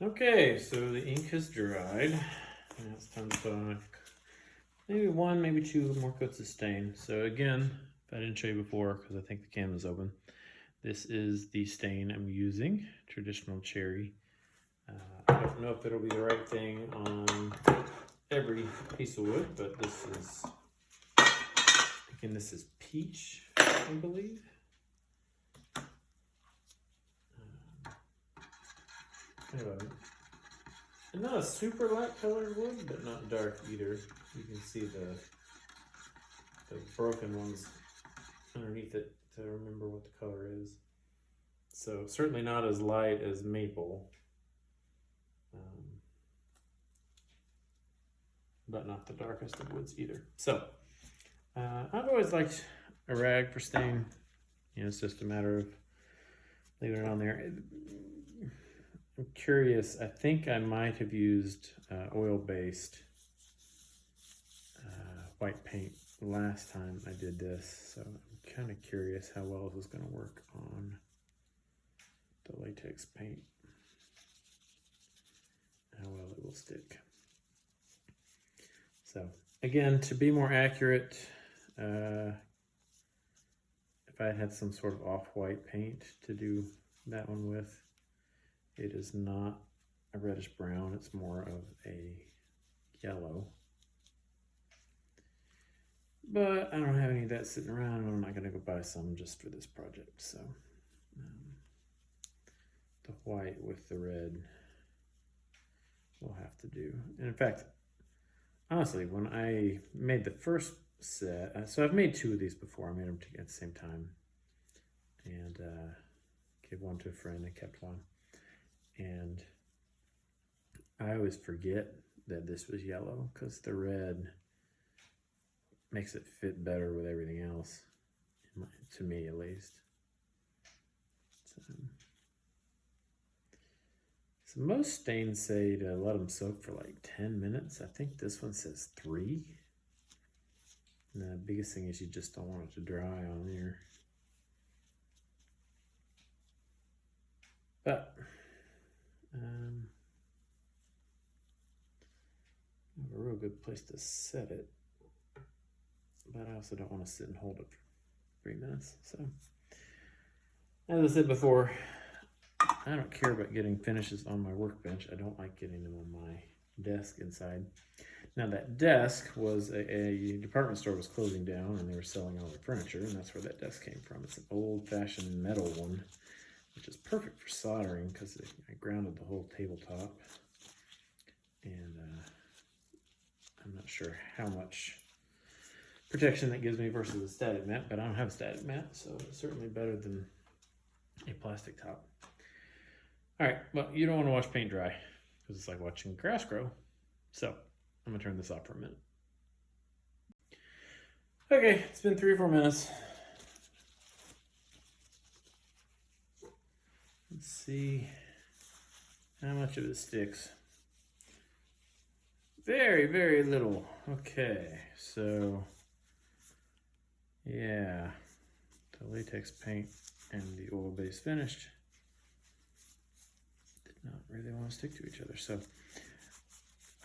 Okay, so the ink has dried. Now it's time to put on maybe one, maybe two more coats of stain. So again, if I didn't show you before, because I think the can was open, this is the stain I'm using, traditional cherry. I don't know if it'll be the right thing on every piece of wood, but this is, again, this is peach, I believe. Anyway, and not a super light colored wood, but not dark either. You can see the broken ones underneath it to remember what the color is. So certainly not as light as maple, but not the darkest of woods either. So I've always liked a rag for stain. You know, it's just a matter of leaving it on there. I'm curious, I think I might have used oil-based white paint last time I did this, so I'm kind of curious how well this is going to work on the latex paint, how well it will stick. So again, to be more accurate, if I had some sort of off-white paint to do that one with, it is not a reddish brown, it's more of a yellow. But I don't have any of that sitting around, and I'm not gonna go buy some just for this project. So the white with the red will have to do. And in fact, honestly, when I made the first set, so I've made two of these before. I made them at the same time, and gave one to a friend and kept one. And I always forget that this was yellow because the red makes it fit better with everything else, to me at least. So most stains say to let them soak for like 10 minutes. I think this one says 3. And the biggest thing is you just don't want it to dry on there. But I have a real good place to set it, but I also don't want to sit and hold it for 3 minutes. So, as I said before, I don't care about getting finishes on my workbench. I don't like getting them on my desk inside. Now that desk was a department store was closing down, and they were selling all their furniture, and that's where that desk came from. It's an old-fashioned metal one, which is perfect for soldering because I grounded the whole tabletop. And I'm not sure how much protection that gives me versus a static mat, but I don't have a static mat, so it's certainly better than a plastic top. All right, well, you don't want to watch paint dry because it's like watching grass grow. So I'm gonna turn this off for a minute. Okay, it's been 3 or 4 minutes. Let's see how much of it sticks. Very, very little. Okay, so yeah, the latex paint and the oil-based finish did not really want to stick to each other. So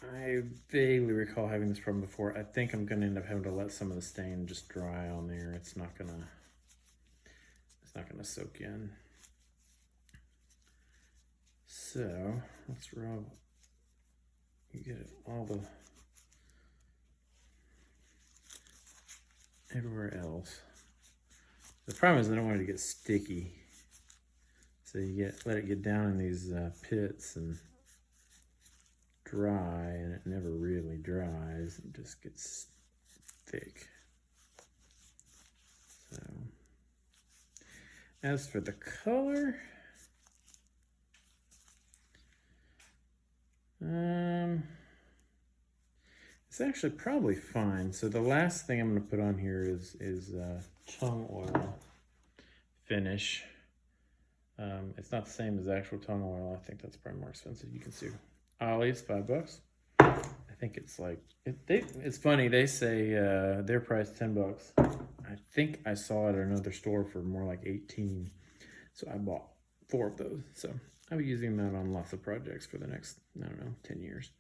I vaguely recall having this problem before. I think I'm going to end up having to let some of the stain just dry on there. It's not gonna soak in. So let's rub. You get it all everywhere else. The problem is I don't want it to get sticky. So you let it get down in these pits and dry, and it never really dries. It just gets thick. So as for the color, it's actually probably fine. So the last thing I'm going to put on here is Tung Oil Finish. It's not the same as actual Tung Oil. I think that's probably more expensive. You can see Ollie's $5. I think it's like it's funny. They say their price $10. I think I saw it at another store for more like 18. So I bought 4 of those. So I'll be using that on lots of projects for the next, I don't know, 10 years.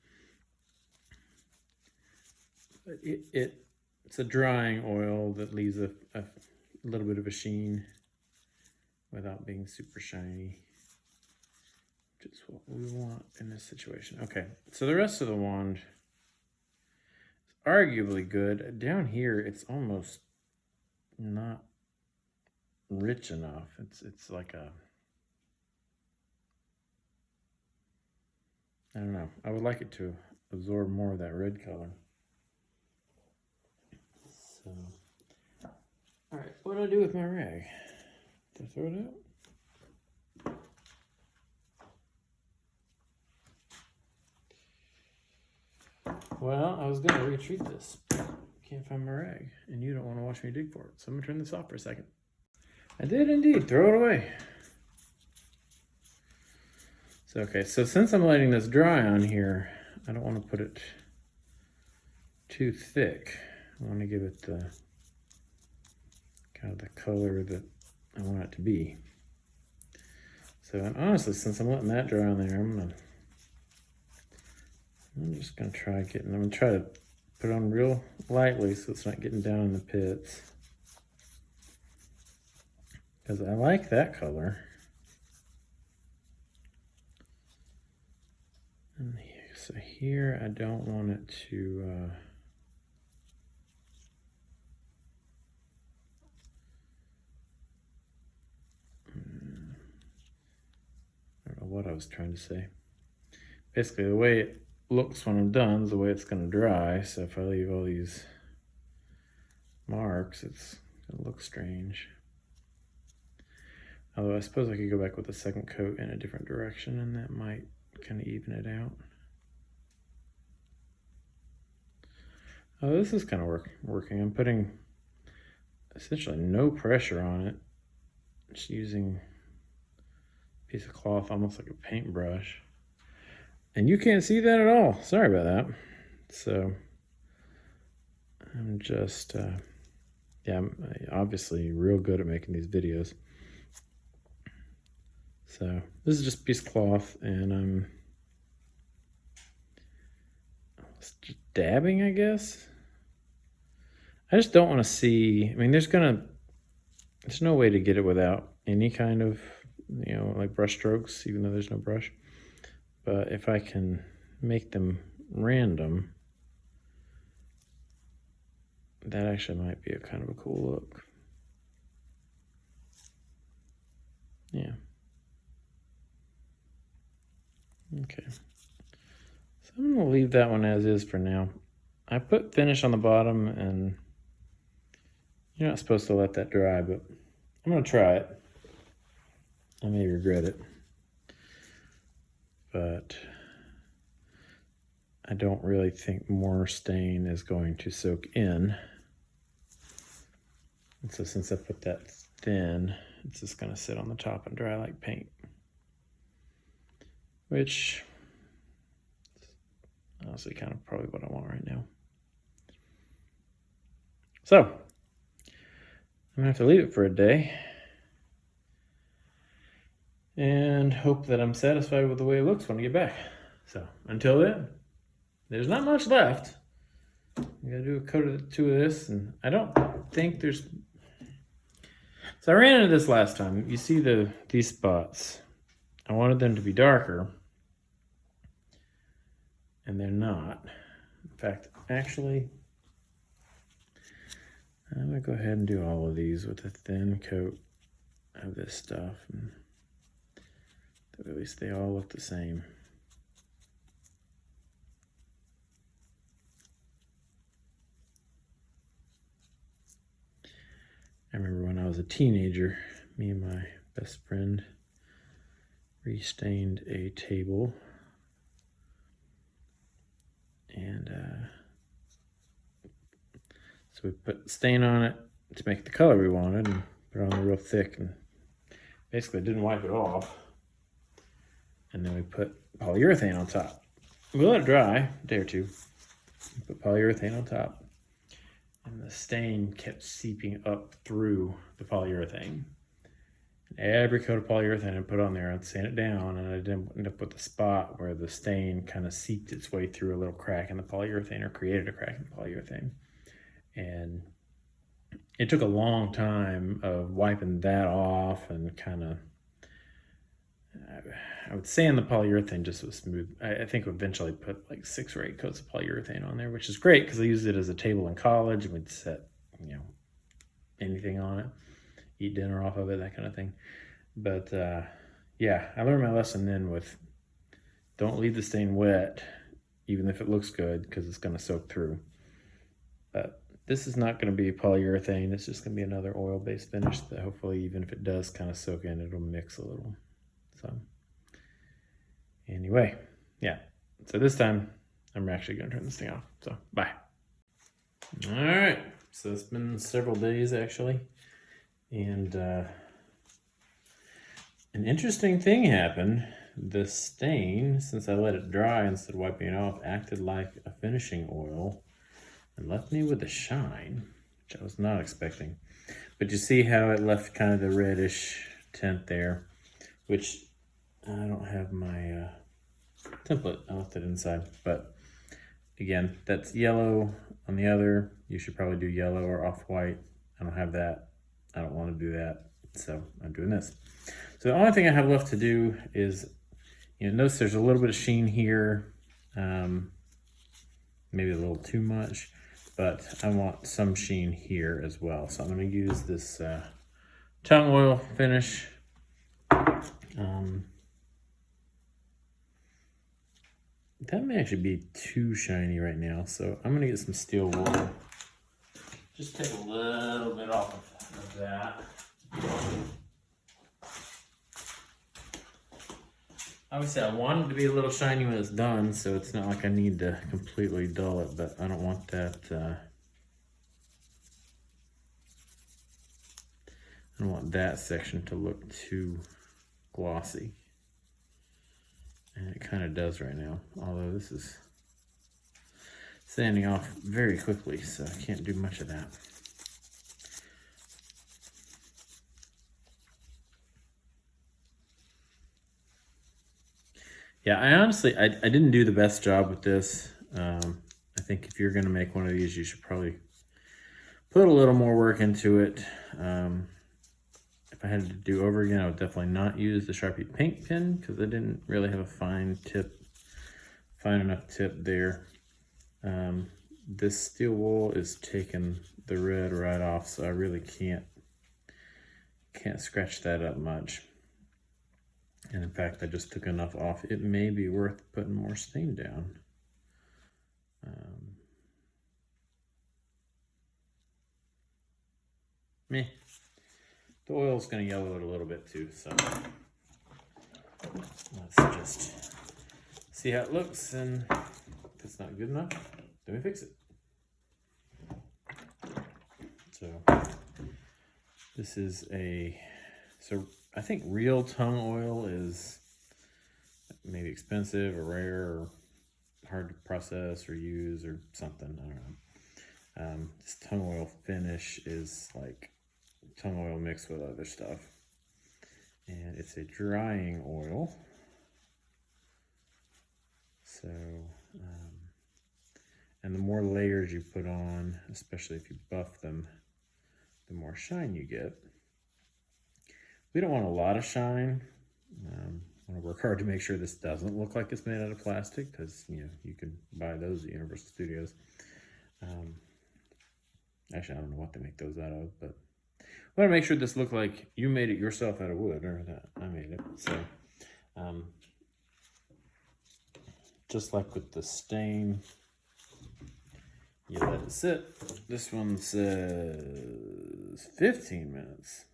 But it's a drying oil that leaves a little bit of a sheen without being super shiny, which is what we want in this situation. Okay, so the rest of the wand is arguably good. Down here, it's almost not rich enough. It's like a, I don't know. I would like it to absorb more of that red color. So, all right, what do I do with my rag? Do I throw it out? Well, I was going to retreat this. Can't find my rag, and you don't want to watch me dig for it. So I'm going to turn this off for a second. I did indeed throw it away. So, okay, so since I'm letting this dry on here, I don't want to put it too thick. I want to give it the kind of the color that I want it to be. So, and honestly, since I'm letting that dry on there, I'm just gonna try getting. I'm gonna try to put it on real lightly so it's not getting down in the pits. Because I like that color. And so here, I don't want it to. I don't know what I was trying to say. Basically, the way it looks when I'm done is the way it's going to dry. So if I leave all these marks, it's going to look strange. Although I suppose I could go back with a second coat in a different direction and that might kind of even it out. Oh, this is kind of working. I'm putting essentially no pressure on it. Just using a piece of cloth, almost like a paintbrush. And you can't see that at all. Sorry about that. So I'm just, yeah, I'm obviously real good at making these videos. So this is just a piece of cloth and I'm just dabbing, I guess. I just don't want to see, I mean, there's no way to get it without any kind of, like brush strokes, even though there's no brush. But if I can make them random, that actually might be a kind of a cool look. Yeah. Okay. So I'm going to leave that one as is for now. I put finish on the bottom, and you're not supposed to let that dry, but I'm going to try it. I may regret it. But I don't really think more stain is going to soak in. And so since I put that thin, it's just going to sit on the top and dry like paint. Which is honestly kind of probably what I want right now. So I'm going to have to leave it for a day. And hope that I'm satisfied with the way it looks when I get back. So until then, there's not much left. I'm gonna do a coat of two of this, and I don't think there's. So I ran into this last time. You see these spots. I wanted them to be darker, and they're not. In fact, actually, I'm gonna go ahead and do all of these with a thin coat of this stuff. And at least they all look the same. I remember when I was a teenager, me and my best friend restained a table. And so we put stain on it to make the color we wanted and put it on real thick and basically didn't wipe it off. And then we put polyurethane on top. We let it dry a day or two. Put polyurethane on top. And the stain kept seeping up through the polyurethane. every coat of polyurethane I put on there, I'd sand it down, and I didn't end up with a spot where the stain kind of seeped its way through a little crack in the polyurethane, or created a crack in the polyurethane. And it took a long time of wiping that off and kind of, I would sand the polyurethane just so smooth. I think eventually put like 6 or 8 coats of polyurethane on there, which is great because I used it as a table in college, and we'd set, anything on it, eat dinner off of it, that kind of thing. But yeah, I learned my lesson then with don't leave the stain wet, even if it looks good, because it's going to soak through. But this is not going to be polyurethane. It's just going to be another oil-based finish that hopefully, even if it does kind of soak in, it'll mix a little. So anyway, yeah. So this time I'm actually going to turn this thing off. So bye. All right. So it's been several days actually. And an interesting thing happened. The stain, since I let it dry instead of wiping it off, acted like a finishing oil and left me with a shine, which I was not expecting. But you see how it left kind of the reddish tint there, which I don't have my template. I left it inside. But again, that's yellow on the other. You should probably do yellow or off-white. I don't have that. I don't want to do that. So I'm doing this. So the only thing I have left to do is, notice there's a little bit of sheen here. Maybe a little too much, but I want some sheen here as well. So I'm going to use this Tung Oil Finish. That may actually be too shiny right now, so I'm going to get some steel wool. Just take a little bit off of that. Obviously, I want it to be a little shiny when it's done, so it's not like I need to completely dull it, but I don't want that, I don't want that section to look too glossy. And it kind of does right now, although this is sanding off very quickly, so I can't do much of that. Yeah, I didn't do the best job with this. I think if you're going to make one of these, you should probably put a little more work into it. If I had to do over again, I would definitely not use the Sharpie paint pen because I didn't really have a fine enough tip there. This steel wool is taking the red right off, so I really can't scratch that up much. And in fact, I just took enough off. It may be worth putting more stain down. Meh. The oil's going to yellow it a little bit too, so let's just see how it looks, and if it's not good enough, then we fix it. So this is I think real tung oil is maybe expensive or rare or hard to process or use or something, I don't know. This Tung Oil Finish is like tung oil mixed with other stuff, and it's a drying oil. So and the more layers you put on, especially if you buff them, the more shine you get. We don't want a lot of shine. I want to work hard to make sure this doesn't look like it's made out of plastic, because you can buy those at Universal Studios. Actually, I don't know what they make those out of, but I want to make sure this looked like you made it yourself out of wood, or that I made it. So just like with the stain, you let it sit. This one says 15 minutes.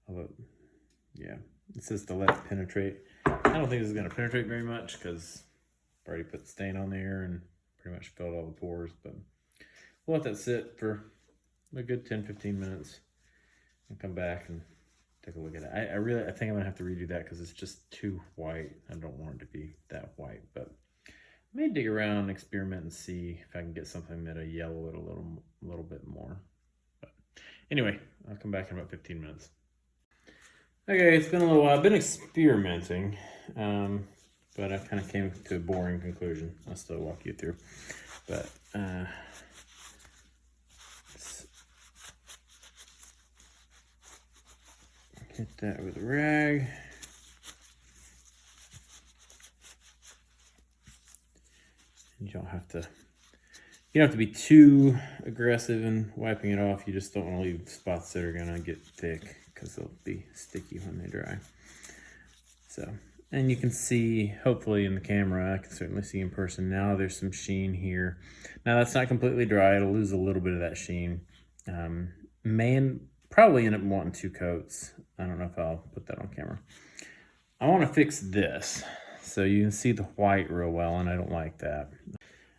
Although, yeah, it says to let it penetrate. I don't think this is going to penetrate very much because I've already put the stain on there and pretty much filled all the pores. But we'll let that sit for a good 10-15 minutes and come back and take a look at it. I think I'm going to have to redo that because it's just too white. I don't want it to be that white, but I may dig around, experiment, and see if I can get something that'll yellow it a little bit more. But Anyway, I'll come back in about 15 minutes. Okay, it's been a little while. I've been experimenting, but I kind of came to a boring conclusion. I'll still walk you through. But let's hit that with a rag. You don't have to be too aggressive in wiping it off. You just don't want to leave spots that are gonna get thick because they'll be sticky when they dry. So, and you can see, hopefully in the camera, I can certainly see in person now, there's some sheen here. Now that's not completely dry. It'll lose a little bit of that sheen. Probably end up wanting 2 coats. I don't know if I'll put that on camera. I want to fix this so you can see the white real well, and I don't like that.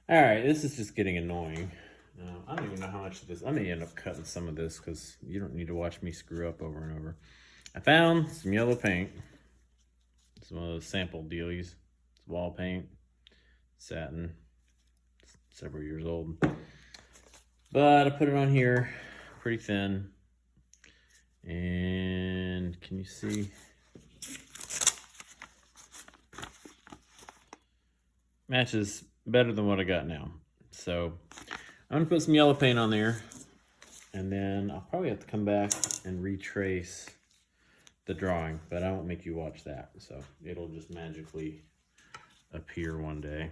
All right, this is just getting annoying. I don't even know how much of this. I may end up cutting some of this because you don't need to watch me screw up over and over. I found some yellow paint. It's one of those sample dealies. It's wall paint, satin. It's several years old. But I put it on here pretty thin. And can you see? Matches better than what I got now. So I'm gonna put some yellow paint on there, and then I'll probably have to come back and retrace the drawing, but I won't make you watch that. So it'll just magically appear one day.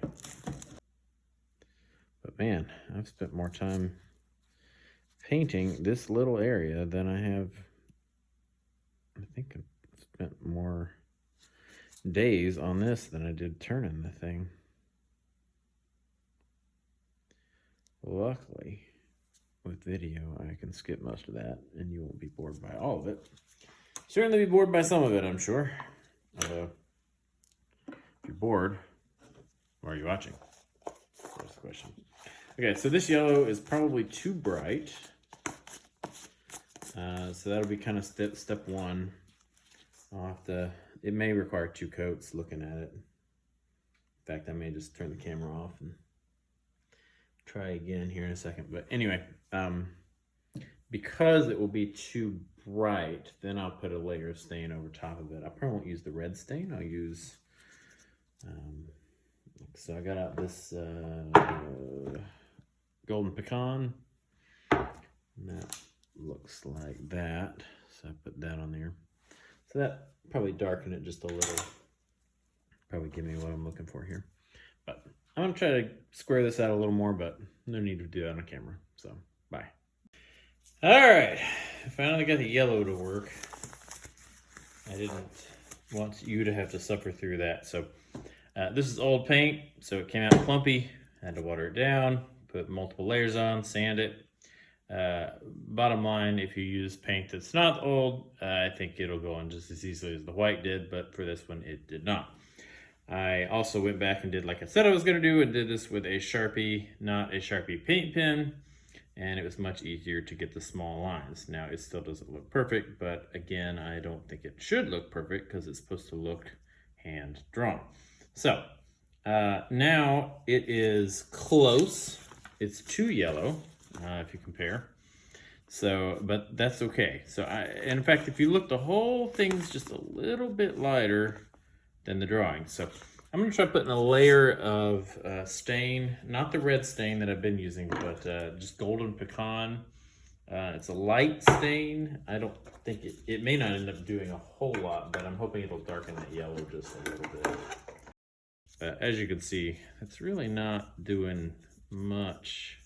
But man, I've spent more time painting this little area than I have. I think I've spent more days on this than I did turning the thing. Luckily, with video, I can skip most of that, and you won't be bored by all of it. Certainly be bored by some of it, I'm sure. Although, if you're bored, why are you watching? That's the question. Okay, so this yellow is probably too bright. So that'll be kind of step one. I'll have to, it may require 2 coats looking at it. In fact, I may just turn the camera off and try again here in a second. But anyway, because it will be too bright, then I'll put a layer of stain over top of it. I probably won't use the red stain. I'll use, so I got out this golden pecan, and that looks like that. So I put that on there. So that probably darken it just a little. Probably give me what I'm looking for here. But I'm gonna try to square this out a little more, but no need to do that on camera. So bye. All right, I finally got the yellow to work. I didn't want you to have to suffer through that. So this is old paint, so it came out clumpy. I had to water it down, put multiple layers on, sand it. Bottom line, if you use paint that's not old, I think it'll go on just as easily as the white did, but for this one, it did not. I also went back and did like I said I was going to do, and did this with a Sharpie, not a Sharpie paint pen, and it was much easier to get the small lines. Now, it still doesn't look perfect, but again, I don't think it should look perfect because it's supposed to look hand drawn. So now it is close. It's too yellow. If you compare. So, but that's okay. So and in fact, if you look, the whole thing's just a little bit lighter than the drawing. So I'm gonna try putting a layer of stain, not the red stain that I've been using, but just golden pecan. It's a light stain. I don't think it may not end up doing a whole lot, but I'm hoping it'll darken that yellow just a little bit. As you can see, it's really not doing much.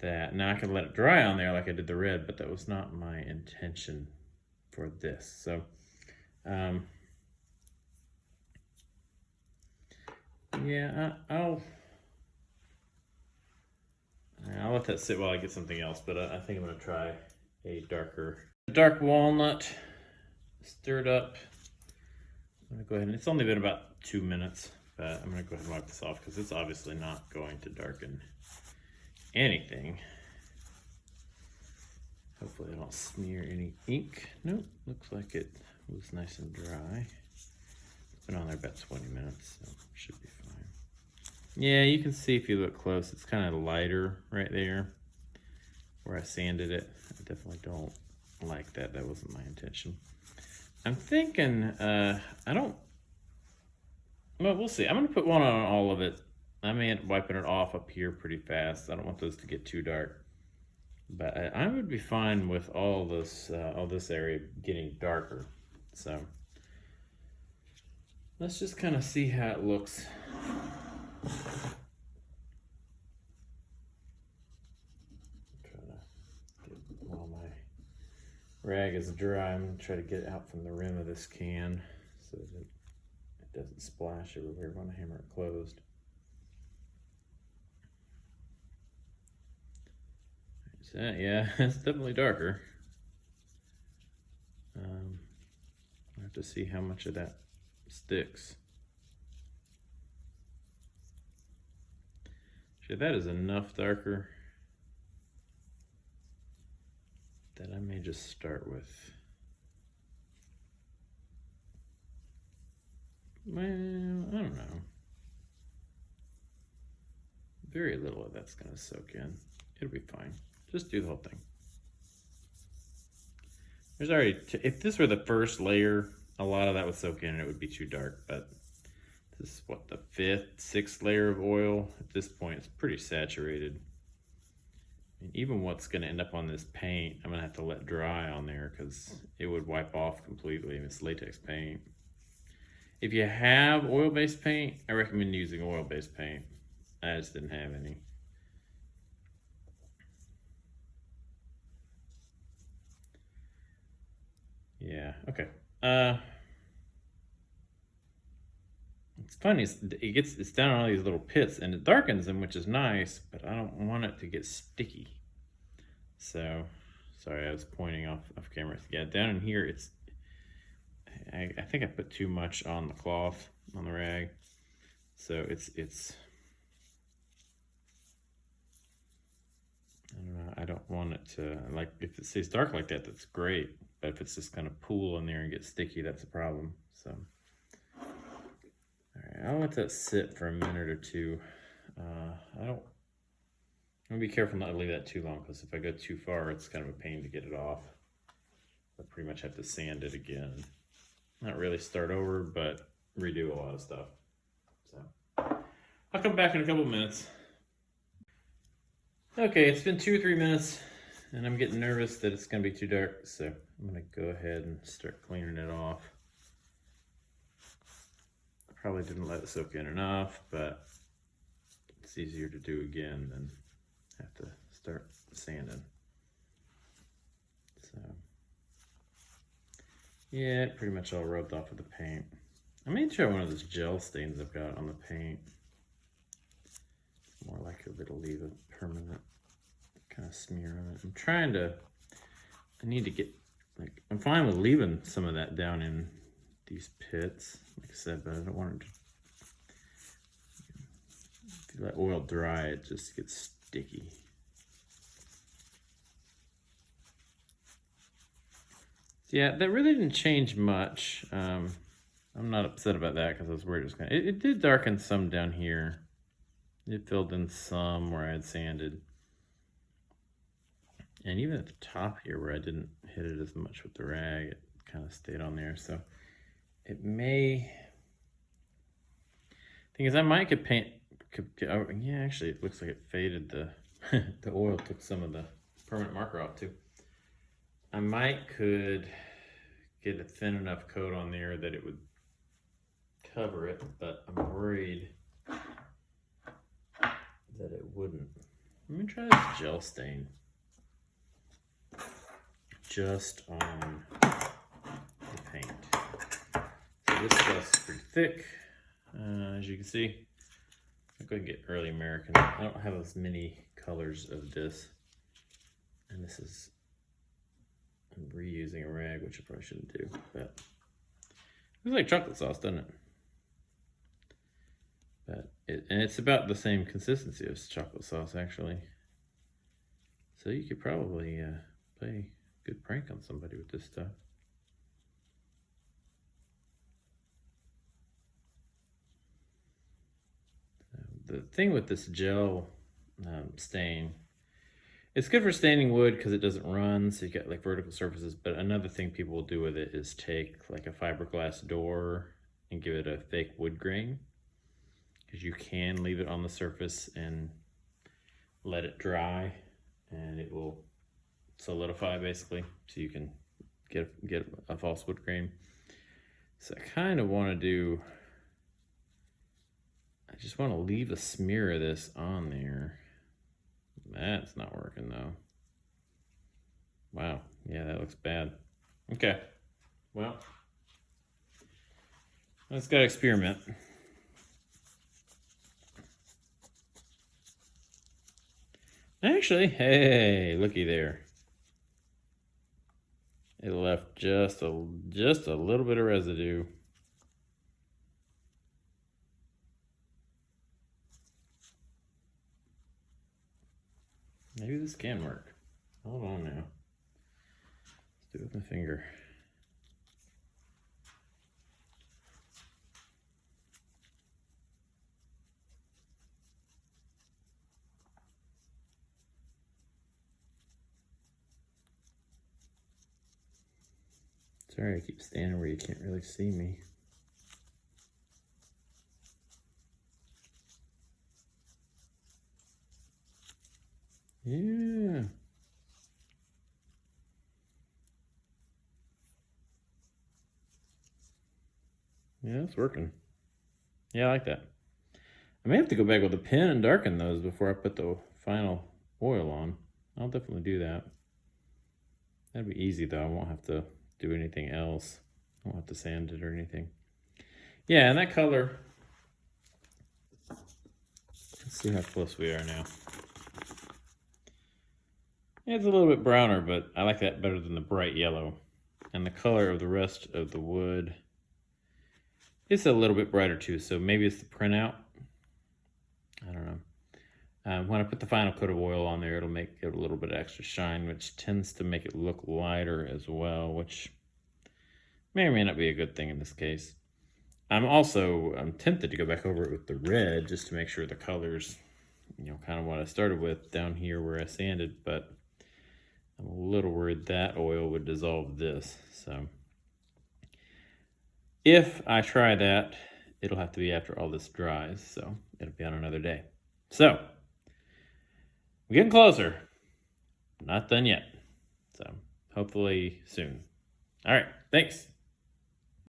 That. Now I can let it dry on there like I did the red, but that was not my intention for this. So, yeah, I'll let that sit while I get something else, but I think I'm gonna try a dark walnut, stirred up. I'm gonna go ahead and it's only been about 2 minutes, but I'm gonna go ahead and wipe this off because it's obviously not going to darken anything. Hopefully I don't smear any ink. Nope, looks like it was nice and dry. It's been on there about 20 minutes, so it should be fine. Yeah, you can see if you look close, it's kind of lighter right there. where I sanded it. I definitely don't like that. That wasn't my intention. I'm thinking, well, we'll see. I'm gonna put one on all of it. I may end up wiping it off up here pretty fast. I don't want those to get too dark. But I would be fine with all this area getting darker. So let's just kind of see how it looks. While my rag is dry, I'm gonna try to get it out from the rim of this can so that it doesn't splash everywhere when I hammer it closed. So, yeah, it's definitely darker. I have to see how much of that sticks. Actually, that is enough darker that I may just start with. Well, I don't know. Very little of that's gonna soak in. It'll be fine. Just do the whole thing. There's already, if this were the first layer, a lot of that would soak in and it would be too dark, but this is what, the 5th, 6th layer of oil. At this point, it's pretty saturated. And even what's gonna end up on this paint, I'm gonna have to let dry on there because it would wipe off completely if it's latex paint. If you have oil-based paint, I recommend using oil-based paint. I just didn't have any. Yeah, okay. It's funny, it's down on all these little pits and it darkens them, which is nice, but I don't want it to get sticky. So, sorry, I was pointing off camera. Yeah, down in here, I think I put too much on the cloth, on the rag. So it's I don't know, I don't want it to, like, if it stays dark like that, that's great. But if it's just gonna pool in there and get sticky, that's a problem, so. All right, I'll let that sit for a minute or two. I'm gonna be careful not to leave that too long, because if I go too far, it's kind of a pain to get it off. I pretty much have to sand it again. Not really start over, but redo a lot of stuff. So I'll come back in a couple minutes. Okay, it's been 2 or 3 minutes and I'm getting nervous that it's gonna be too dark, so I'm gonna go ahead and start cleaning it off. I probably didn't let it soak in enough, but it's easier to do again than have to start sanding. So yeah, it pretty much all rubbed off with the paint. I may try one of those gel stains I've got on the paint. More likely it'll leave a permanent kind of smear on it. I need to get, like, I'm fine with leaving some of that down in these pits, like I said, but I don't want it to, if you let oil dry, it just gets sticky. So yeah, that really didn't change much. I'm not upset about that because I was worried it was gonna, it did darken some down here. It filled in some where I had sanded. And even at the top here where I didn't hit it as much with the rag, it kind of stayed on there. So it may, thing is I might could paint, yeah, actually it looks like it faded the oil took some of the permanent marker off too. I might could get a thin enough coat on there that it would cover it, but I'm worried that it wouldn't. Let me try this gel stain. Just on the paint. So this stuff's pretty thick, as you can see. I'll go and get early American. I don't have as many colors of this. And this is, I'm reusing a rag, which I probably shouldn't do, but it looks like chocolate sauce, doesn't it? But it's about the same consistency as chocolate sauce, actually. So you could probably play a good prank on somebody with this stuff. The thing with this gel stain, It's good for staining wood because it doesn't run, so you got like vertical surfaces. But another thing people will do with it is take like a fiberglass door and give it a fake wood grain, because you can leave it on the surface and let it dry and it will solidify basically, so you can get a false wood grain. So I kind of want to do, I just want to leave a smear of this on there. That's not working though. Wow, yeah, that looks bad. Okay, well, let's go experiment. Actually, hey, looky there. It left just a little bit of residue. Maybe this can work. Hold on now. Let's do it with my finger. Sorry, I keep standing where you can't really see me. Yeah. Yeah, it's working. Yeah, I like that. I may have to go back with a pen and darken those before I put the final oil on. I'll definitely do that. That'd be easy though. I won't have to do anything else. I won't have to sand it or anything. Yeah, and that color. Let's see how close we are now. Yeah, it's a little bit browner, but I like that better than the bright yellow. And the color of the rest of the wood, it's a little bit brighter too, so maybe it's the printout. I don't know. When I put the final coat of oil on there, it'll make it a little bit extra shine, which tends to make it look lighter as well, which may or may not be a good thing in this case. I'm tempted to go back over it with the red just to make sure the colors, kind of what I started with down here where I sanded, but I'm a little worried that oil would dissolve this. So if I try that, it'll have to be after all this dries, so it'll be on another day. So we're getting closer. Not done yet. So hopefully soon. All right, thanks.